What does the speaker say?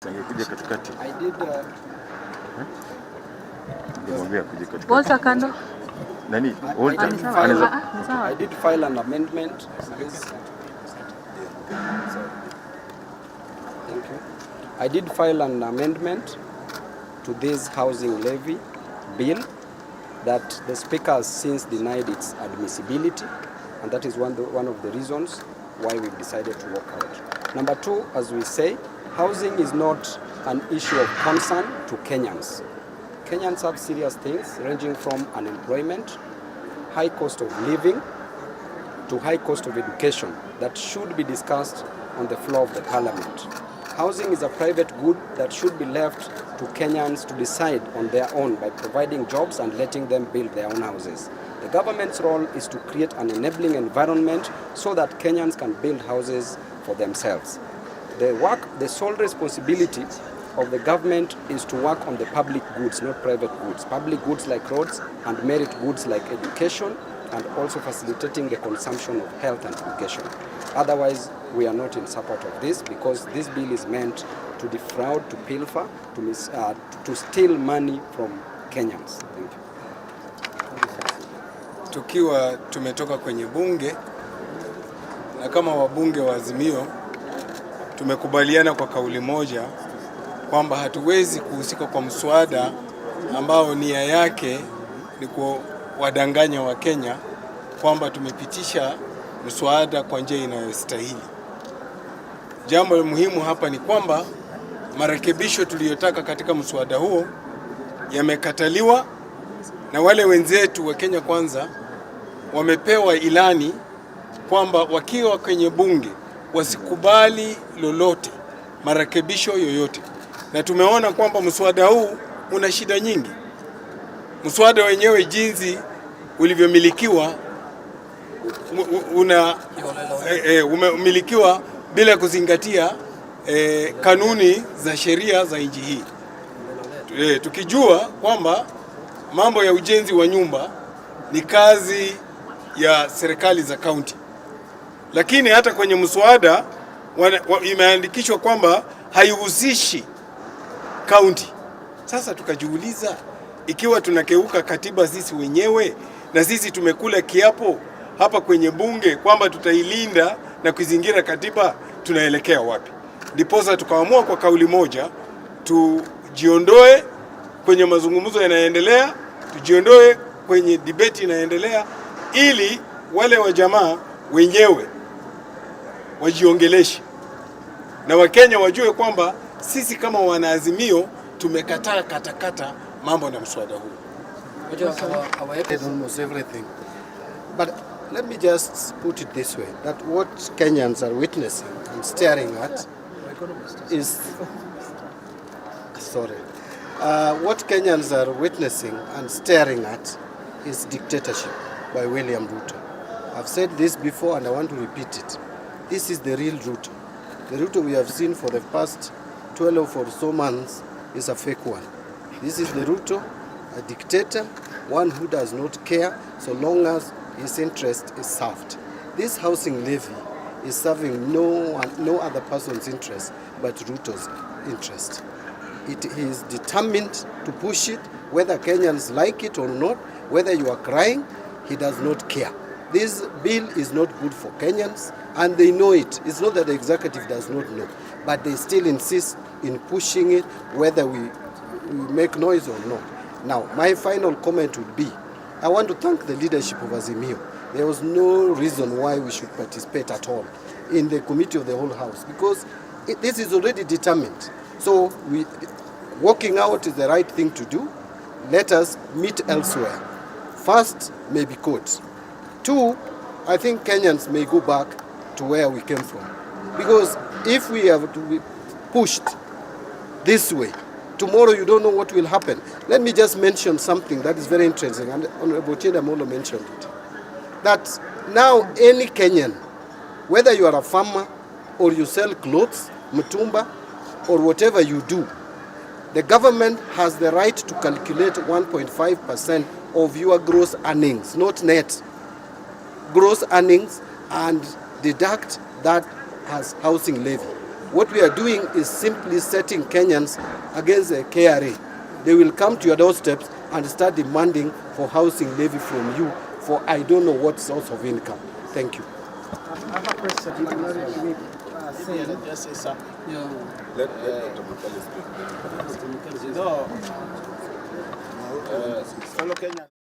Angekuja katikati. I did Walter kando. Nani? Walter. I did file an amendment. Thank you. I did file an amendment to this housing levy bill that the Speaker has since denied its admissibility, and that is one of the reasons why we've decided to walk out. Number two, as we say, housing is not an issue of concern to Kenyans. Kenyans have serious things ranging from unemployment, high cost of living, to high cost of education that should be discussed on the floor of the parliament. Housing is a private good that should be left to Kenyans to decide on their own by providing jobs and letting them build their own houses. The government's role is to create an enabling environment so that Kenyans can build houses for themselves. The sole responsibility of the government is to work on the public goods, not private goods. Public goods like roads and merit goods like education, and also facilitating the consumption of health and education. Otherwise, we are not in support of this, because this bill is meant to defraud, to pilfer, to steal money from Kenyans. Thank you. Tukiwa tumetoka kwenye bunge na kama wabunge wa Azimio tumekubaliana kwa kauli moja kwamba hatuwezi kuhusika kwa mswada ambao nia yake ni kuwadanganya wa Kenya kwamba tumepitisha mswada kwa njia inayostahili. Jambo muhimu hapa ni kwamba marekebisho tuliyotaka katika mswada huo yamekataliwa, na wale wenzetu wa Kenya Kwanza wamepewa ilani kwamba wakiwa kwenye bunge wasikubali lolote, marekebisho yoyote. Na tumeona kwamba mswada huu una shida nyingi. Mswada wenyewe jinsi ulivyomilikiwa umemilikiwa bila kuzingatia kanuni za sheria za nchi hii. Tukijua kwamba mambo ya ujenzi wa nyumba ni kazi ya serikali za kaunti, lakini hata kwenye mswada imeandikishwa kwamba haihusishi kaunti. Sasa tukajiuliza, ikiwa tunakeuka katiba sisi wenyewe na sisi tumekula kiapo hapa kwenye bunge kwamba tutailinda na kuzingira katiba, tunaelekea wapi? Ndiposa tukaamua kwa kauli moja tujiondoe kwenye mazungumzo yanayoendelea, tujiondoe kwenye debate inayoendelea, ili wale wa jamaa wenyewe wajiongeleshe na Wakenya wajue kwamba sisi kama wanaazimio tumekataa katakata mambo na mswada huu. Almost everything. But let me just put it this way, that what Kenyans are witnessing and staring at is what Kenyans are witnessing and staring at is dictatorship by William Ruto. I've said this before and I want to repeat it. This is the real Ruto. The Ruto we have seen for the past 12 or so months is a fake one. This is the Ruto, a dictator, one who does not care so long as his interest is served. This housing levy is serving no other person's interest but Ruto's interest. He is determined to push it, whether Kenyans like it or not, whether you are crying, he does not care. This bill is not good for Kenyans, and they know it. It's not that the executive does not know, but they still insist in pushing it, whether we make noise or not. Now, my final comment would be, I want to thank the leadership of Azimio. There was no reason why we should participate at all in the committee of the whole house, because this is already determined. So walking out is the right thing to do. Let us meet elsewhere. First, maybe courts. Two, I think Kenyans may go back to where we came from. Because if we have to be pushed this way, tomorrow you don't know what will happen. Let me just mention something that is very interesting, and Honorable Chindamolo mentioned it. That now any Kenyan, whether you are a farmer or you sell clothes, mutumba, or whatever you do, the government has the right to calculate 1.5% of your gross earnings, not net. Gross earnings, and deduct that as housing levy. What we are doing is simply setting Kenyans against the KRA. They will come to your doorsteps and start demanding for housing levy from you for I don't know what source of income. Thank you. I have a question. Just say something. Let Dr. Mukali speak. No. Fellow Kenyans.